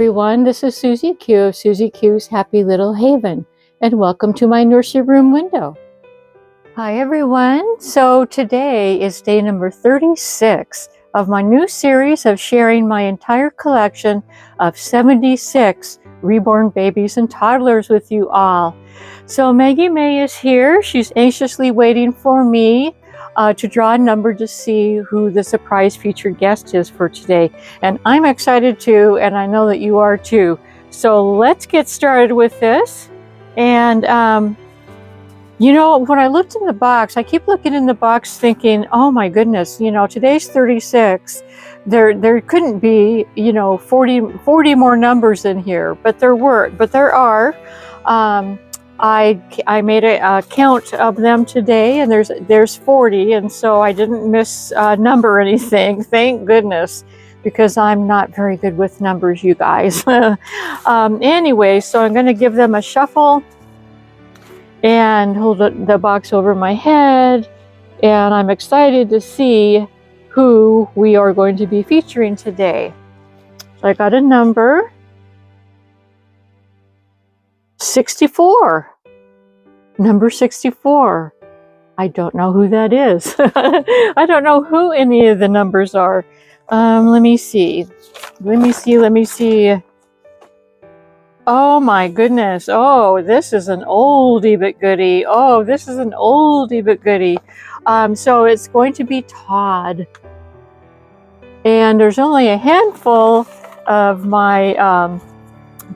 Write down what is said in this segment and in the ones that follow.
everyone, this is Susie Q of Susie Q's Happy Little Haven, and welcome to my nursery room window. Hi everyone, so today is day number 36 of my new series of sharing my entire collection of 76 reborn babies and toddlers with you all. So Maggie May is here. She's anxiously waiting for me to draw a number to see who the surprise featured guest is for today. And I'm excited too, and I know that you are too. So let's get started with this. And you know, when I looked in the box, I keep looking in the box thinking, oh my goodness, you know, today's 36. There couldn't be, you know, 40 more numbers in here, but there are. I made a count of them today, and there's 40, and so I didn't miss number anything. Thank goodness, because I'm not very good with numbers, you guys. Anyway, so I'm going to give them a shuffle and hold the box over my head, and I'm excited to see who we are going to be featuring today. So I got a number. 64. Number 64. I don't know who that is. I don't know who any of the numbers are. Let me see. Oh my goodness. Oh, this is an oldie but goodie. So it's going to be Todd. And there's only a handful of my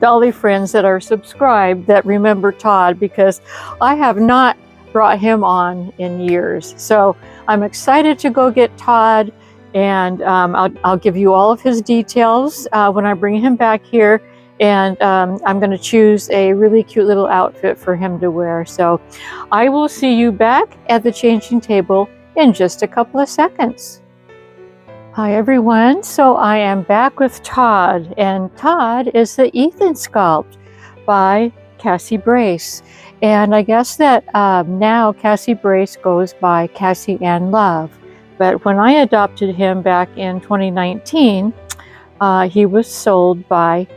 Dolly friends that are subscribed that remember Todd, because I have not brought him on in years. So I'm excited to go get Todd, and I'll give you all of his details when I bring him back here. And I'm going to choose a really cute little outfit for him to wear. So I will see you back at the changing table in just a couple of seconds. Hi everyone, so I am back with Todd, and Todd is the Ethan sculpt by Cassie Brace. And I guess that now Cassie Brace goes by Cassie Ann Love. But when I adopted him back in 2019, he was sold by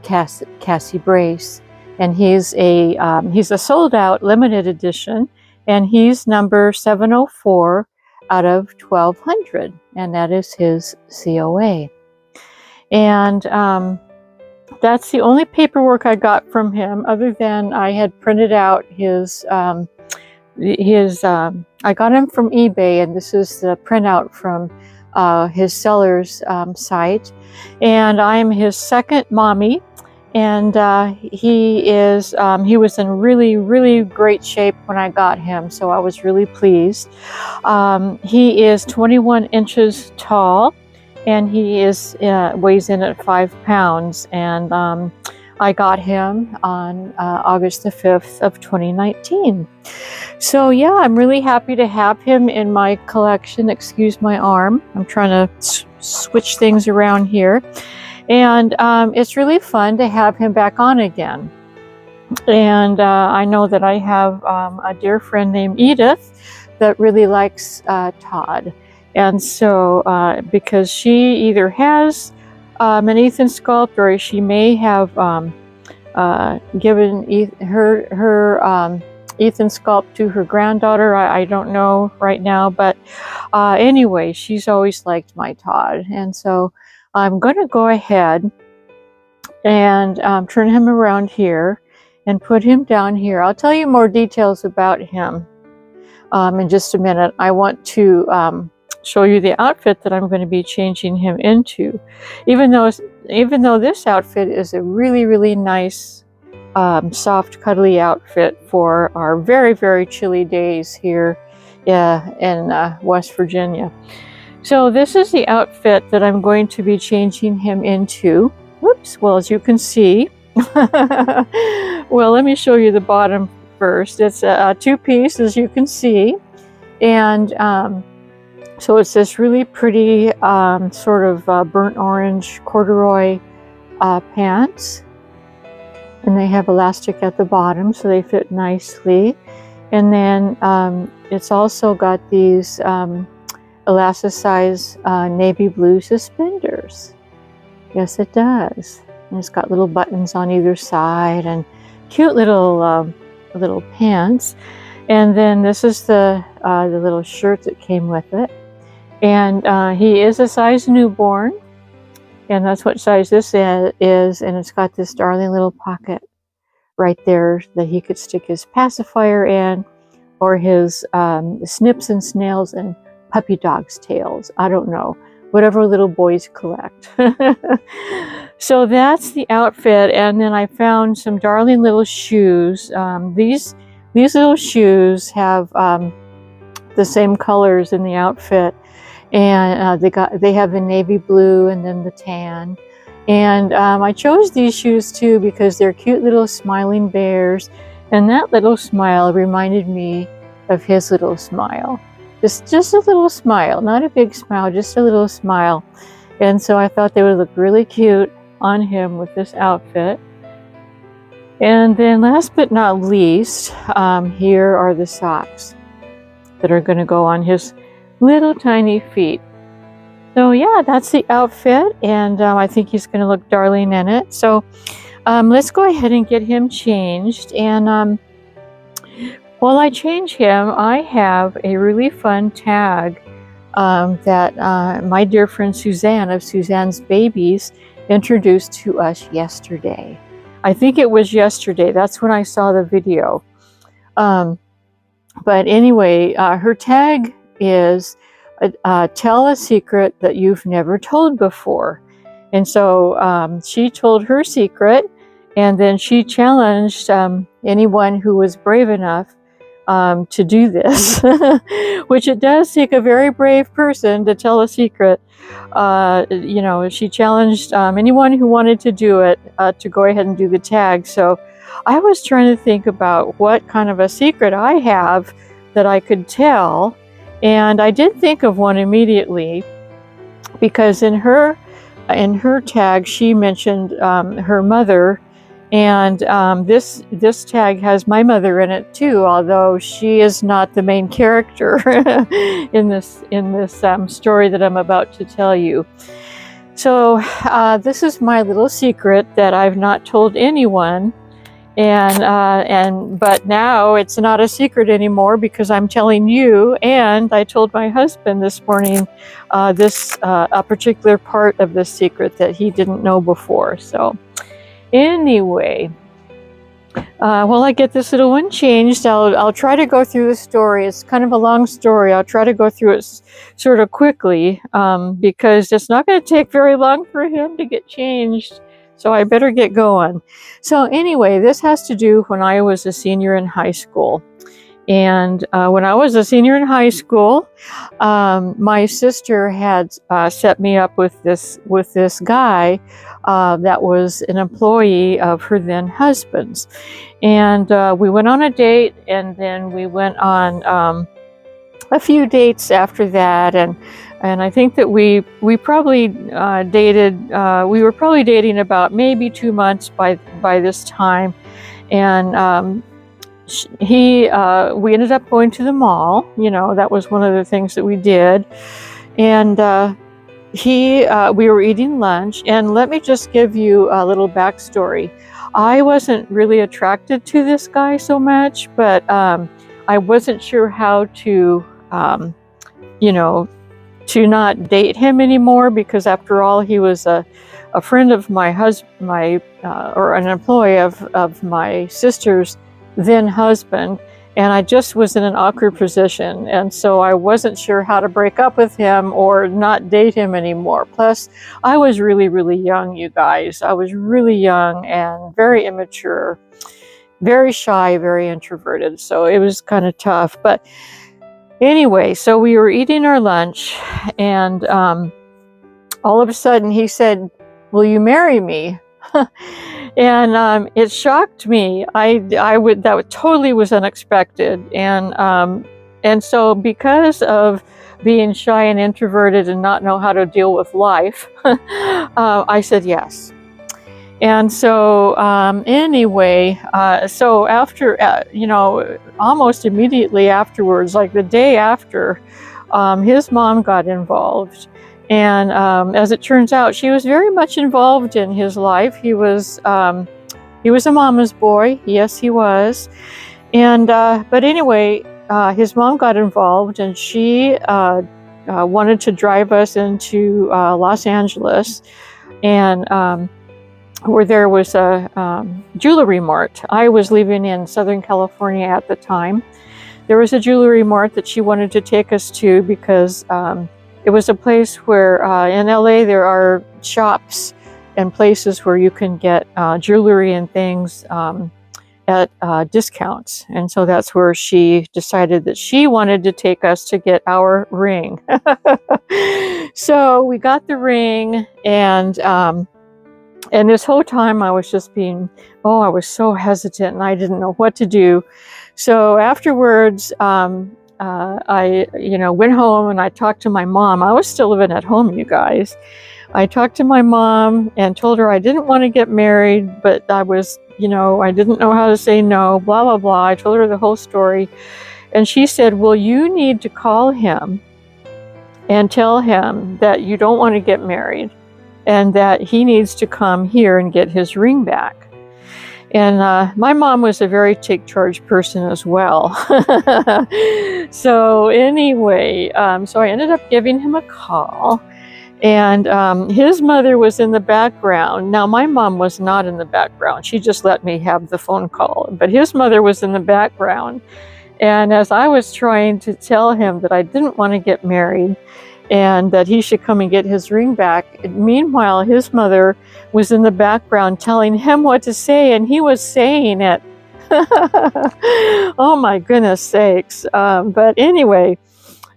Cassie Brace. And he's a sold out limited edition, and he's number 704 out of 1200, and that is his COA. And that's the only paperwork I got from him, other than I had printed out his I got him from eBay, and this is the printout from his seller's site. And I am his second mommy. And he was in really great shape when I got him, so I was really pleased. He is 21 inches tall, and he weighs in at 5 pounds. And I got him on August the 5th of 2019. So yeah, I'm really happy to have him in my collection. Excuse my arm. I'm trying to switch things around here. And it's really fun to have him back on again. And I know that I have a dear friend named Edith that really likes Todd. And so because she either has an Ethan sculpt, or she may have given her Ethan sculpt to her granddaughter. I don't know right now, but anyway, she's always liked my Todd. And so I'm going to go ahead and turn him around here and put him down here. I'll tell you more details about him in just a minute. I want to show you the outfit that I'm going to be changing him into. Even though this outfit is a really nice, soft, cuddly outfit for our very chilly days here in West Virginia. So this is the outfit that I'm going to be changing him into. Whoops, well, as you can see, well, let me show you the bottom first. It's a two-piece, as you can see. And so it's this really pretty sort of burnt orange corduroy pants. And they have elastic at the bottom, so they fit nicely. And then it's also got these elasticized navy blue suspenders. Yes, it does. And it's got little buttons on either side and cute little little pants. And then this is the little shirt that came with it. And he is a size newborn. And that's what size this is. And it's got this darling little pocket right there that he could stick his pacifier in, or his snips and snails and puppy dog's tails. I don't know. Whatever little boys collect. So that's the outfit. And then I found some darling little shoes. These little shoes have the same colors in the outfit. And they have the navy blue and then the tan. And I chose these shoes too because they're cute little smiling bears. And that little smile reminded me of his little smile. Just a little smile, not a big smile, just a little smile. And so I thought they would look really cute on him with this outfit. And then last but not least, here are the socks that are going to go on his little tiny feet. So yeah, that's the outfit, and I think he's going to look darling in it. So let's go ahead and get him changed. And while I change him, I have a really fun tag that my dear friend Suzanne of Suzanne's Babies introduced to us yesterday. I think it was yesterday. That's when I saw the video. But anyway, her tag is tell a secret that you've never told before. And so she told her secret, and then she challenged anyone who was brave enough to do this, which it does take a very brave person to tell a secret. You know, she challenged anyone who wanted to do it to go ahead and do the tag. So I was trying to think about what kind of a secret I have that I could tell. And I did think of one immediately, because in her tag she mentioned her mother, and this tag has my mother in it too, although she is not the main character in this story that I'm about to tell you. So this is my little secret that I've not told anyone. But now it's not a secret anymore because I'm telling you, and I told my husband this morning a particular part of this secret that he didn't know before. So anyway, while I get this little one changed, I'll try to go through the story. It's kind of a long story. I'll try to go through it sort of quickly because it's not going to take very long for him to get changed. So I better get going. So anyway, this has to do when I was a senior in high school. And when I was a senior in high school, my sister had set me up with this guy that was an employee of her then husband's. And we went on a date, and then we went on a few dates after that, and I think that we probably dated. We were probably dating about maybe 2 months by this time, and we ended up going to the mall. You know, that was one of the things that we did, and we were eating lunch. And let me just give you a little backstory. I wasn't really attracted to this guy so much, but I wasn't sure how to, to not date him anymore, because after all, he was a friend of my husband, or an employee of my sister's then husband, and I just was in an awkward position, and so I wasn't sure how to break up with him or not date him anymore. Plus, I was really, really young, you guys. I was really young and very immature, very shy, very introverted, so it was kind of tough. But anyway, so we were eating our lunch, and all of a sudden he said, "Will you marry me?" And it shocked me. That totally was unexpected. And so because of being shy and introverted and not know how to deal with life, I said yes. And so anyway, so after, almost immediately afterwards, like the day after, his mom got involved. And as it turns out, she was very much involved in his life. He was a mama's boy. Yes, he was. And but anyway, his mom got involved, and she wanted to drive us into Los Angeles, and where there was a jewelry mart. I was living in Southern California at the time. There was a jewelry mart that she wanted to take us to because it was a place where in LA there are shops and places where you can get jewelry and things at discounts. And so that's where she decided that she wanted to take us to get our ring. So we got the ring, and this whole time I was just I was so hesitant and I didn't know what to do. So afterwards, I went home and I talked to my mom. I was still living at home, you guys. I talked to my mom and told her I didn't want to get married, but I was, I didn't know how to say no, blah, blah, blah. I told her the whole story. And she said, well, you need to call him and tell him that you don't want to get married and that he needs to come here and get his ring back. And my mom was a very take charge person as well. So anyway, so I ended up giving him a call, and his mother was in the background. Now, my mom was not in the background. She just let me have the phone call, but his mother was in the background. And as I was trying to tell him that I didn't want to get married and that he should come and get his ring back, meanwhile, his mother was in the background telling him what to say, and he was saying it. Oh my goodness sakes. But anyway,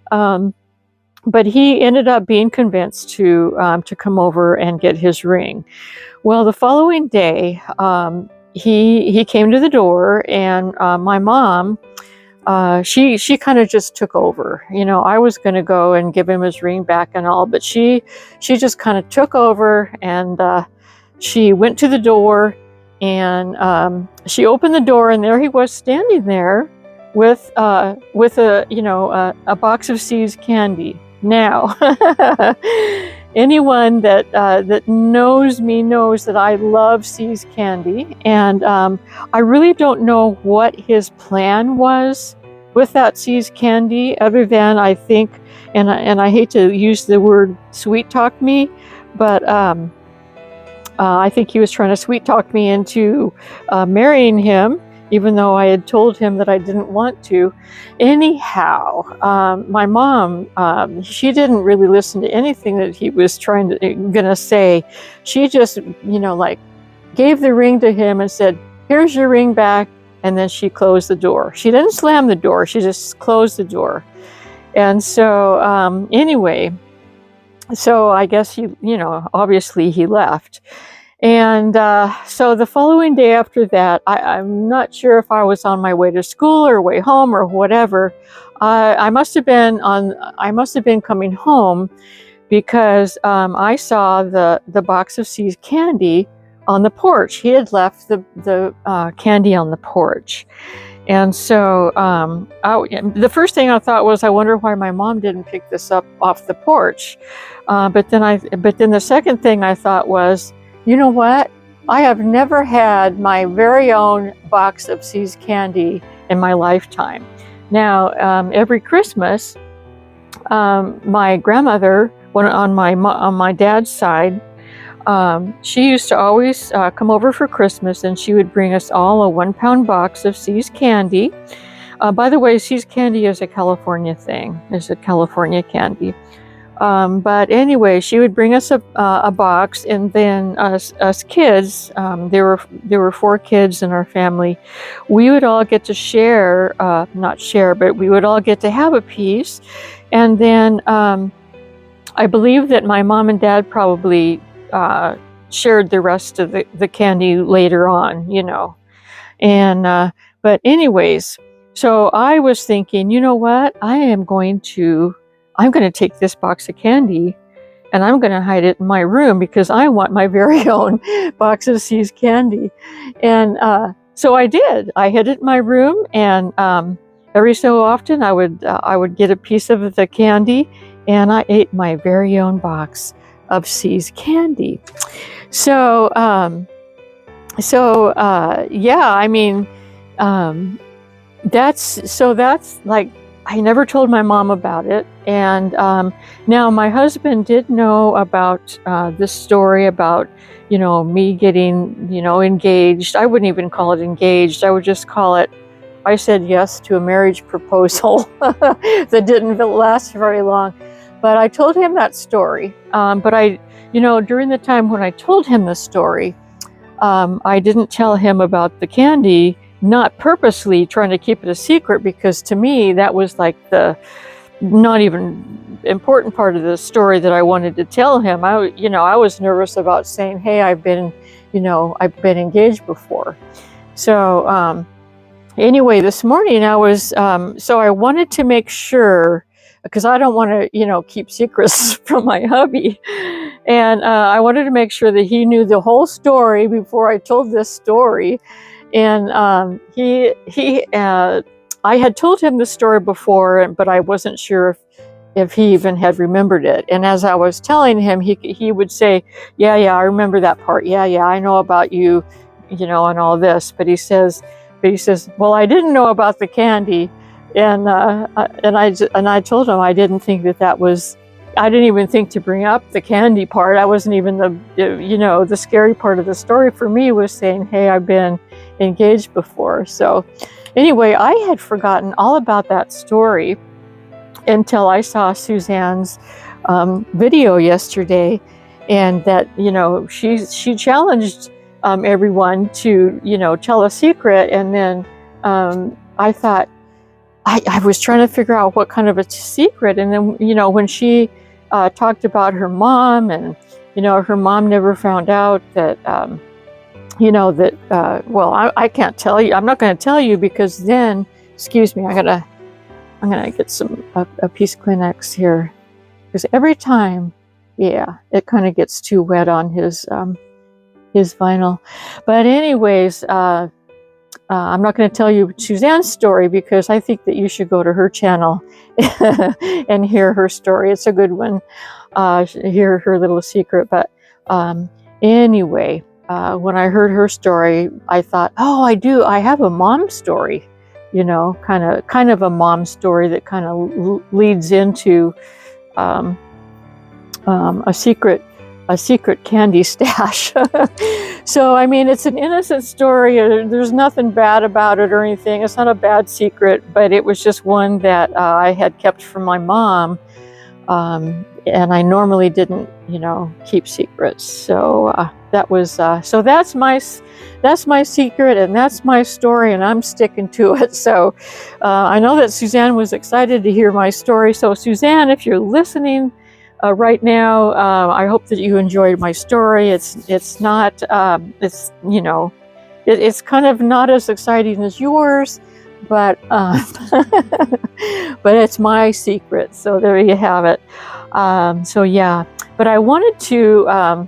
but he ended up being convinced to come over and get his ring. Well, the following day, he came to the door, and my mom, she kind of just took over. I was going to go and give him his ring back and all, but she just kind of took over, and she went to the door, and she opened the door, and there he was standing there with a box of See's candy. Now, anyone that knows me knows that I love See's candy, and I really don't know what his plan was with that See's candy, other than I think, and I hate to use the word sweet talk me, but I think he was trying to sweet talk me into marrying him, even though I had told him that I didn't want to. Anyhow, my mom, she didn't really listen to anything that he was gonna say. She just, gave the ring to him and said, "Here's your ring back," and then she closed the door. She didn't slam the door, she just closed the door. And so, anyway, so I guess obviously he left. And so the following day after that, I'm not sure if I was on my way to school or way home or whatever. I must have been coming home, because I saw the box of See's candy on the porch. He had left the candy on the porch. And so the first thing I thought was, I wonder why my mom didn't pick this up off the porch. But then the second thing I thought was, you know what? I have never had my very own box of See's candy in my lifetime. Now, every Christmas, my grandmother, on my dad's side, she used to always come over for Christmas, and she would bring us all a 1-pound box of See's candy. By the way, See's candy is a California thing. It's a California candy. But anyway, she would bring us a box, and then us kids, there were 4 kids in our family, we would all get to share, not share, but we would all get to have a piece. And then I believe that my mom and dad probably shared the rest of the candy later on, And but anyways, so I was thinking, you know what? I'm going to take this box of candy, and I'm going to hide it in my room, because I want my very own box of See's candy. And so I did. I hid it in my room, and every so often I would get a piece of the candy, and I ate my very own box of C's candy. So yeah, I mean, that's like, I never told my mom about it. And now my husband did know about this story about, me getting, engaged. I wouldn't even call it engaged. I would just call it, I said yes to a marriage proposal that didn't last very long. But I told him that story. But during the time when I told him the story, I didn't tell him about the candy, not purposely trying to keep it a secret, because to me, that was like the not even important part of the story that I wanted to tell him. I was nervous about saying, hey, I've been engaged before. So, anyway, this morning I was, so I wanted to make sure, because I don't want to, keep secrets from my hubby. And I wanted to make sure that he knew the whole story before I told this story. And I had told him the story before, but I wasn't sure if he even had remembered it. And as I was telling him, he would say, yeah, I remember that part. Yeah, I know about you, and all this. But he says, well, I didn't know about the candy. And I told him I didn't think that was, I didn't even think to bring up the candy part. I wasn't even the scary part of the story for me was saying, hey, I've been engaged before. So anyway, I had forgotten all about that story until I saw Suzanne's video yesterday, and that, she challenged everyone to, tell a secret. And then I thought, I was trying to figure out what kind of a secret. And then, when she talked about her mom, and, her mom never found out that, well, I can't tell you. I'm not going to tell you, because then, excuse me, I'm gonna get a piece of Kleenex here, because every time, yeah, it kind of gets too wet on his vinyl. But anyways, I'm not going to tell you Suzanne's story, because I think that you should go to her channel and hear her story. It's a good one. Hear her little secret. But anyway, when I heard her story, I thought, oh, I have a mom story, kind of a mom story that kind of leads into a secret candy stash. So, I mean, it's an innocent story. There's nothing bad about it or anything. It's not a bad secret, but it was just one that I had kept from my mom. And I normally didn't, keep secrets. So so that's my secret, and that's my story, and I'm sticking to it. So I know that Suzanne was excited to hear my story. So Suzanne, if you're listening right now, I hope that you enjoyed my story. It's not, it's kind of not as exciting as yours, but but it's my secret. So there you have it. So yeah, but I wanted to,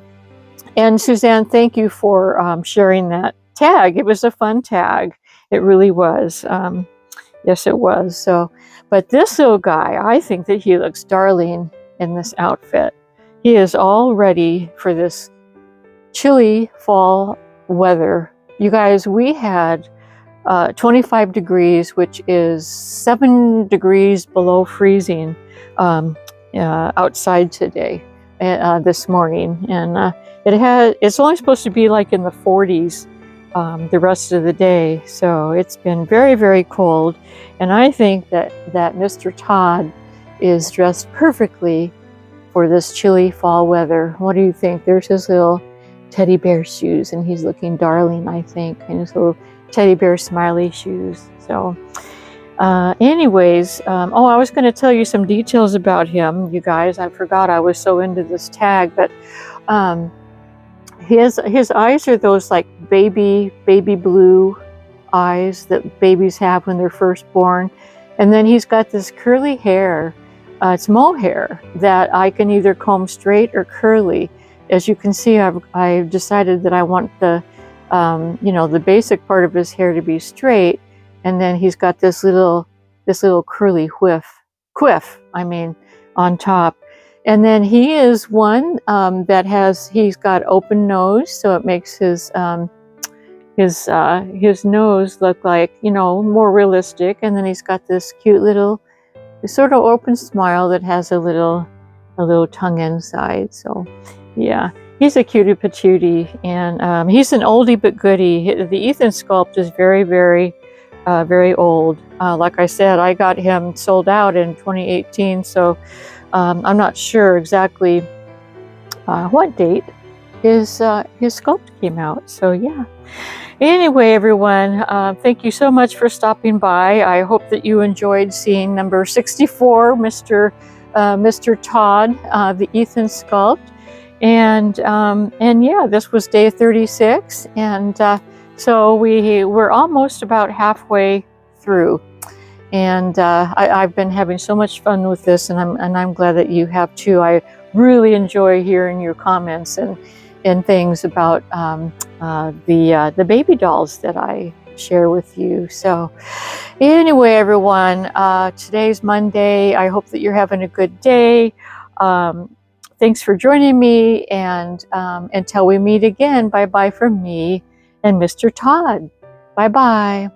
and Suzanne, thank you for sharing that tag. It was a fun tag. It really was. Yes, it was. So, but this little guy, I think that he looks darling in this outfit. He is all ready for this chilly fall weather. You guys, we had 25 degrees, which is 7 degrees below freezing outside today, this morning. And it's only supposed to be like in the 40s the rest of the day. So it's been very, very cold. And I think that Mr. Todd is dressed perfectly for this chilly fall weather. What do you think? There's his little teddy bear shoes, and he's looking darling, I think, and his little teddy bear smiley shoes. So anyways, I was going to tell you some details about him, you guys. I forgot, I was so into this tag. But his eyes are those like baby blue eyes that babies have when they're first born. And then he's got this curly hair. It's mohair that I can either comb straight or curly. As you can see, I've decided that I want the the basic part of his hair to be straight, and then he's got this little this little curly quiff, I mean, on top. And then he is one he's got open nose, so it makes his nose look like, you know, more realistic. And then he's got this cute little sort of open smile that has a little tongue inside. So yeah, he's a cutie patootie, and he's an oldie but goodie. The Ethan sculpt is very, very old. Like I said, I got him sold out in 2018, so I'm not sure exactly what date his sculpt came out. So yeah. Anyway, everyone, thank you so much for stopping by. I hope that you enjoyed seeing number 64, Mr. Todd, the Ethan sculpt. And yeah, this was day 36, and so we're almost about halfway through. And I've been having so much fun with this, and I'm glad that you have too. I really enjoy hearing your comments and things about the baby dolls that I share with you. So anyway, everyone, today's Monday. I hope that you're having a good day. Thanks for joining me, and until we meet again, bye-bye from me and Mr. Todd. Bye-bye.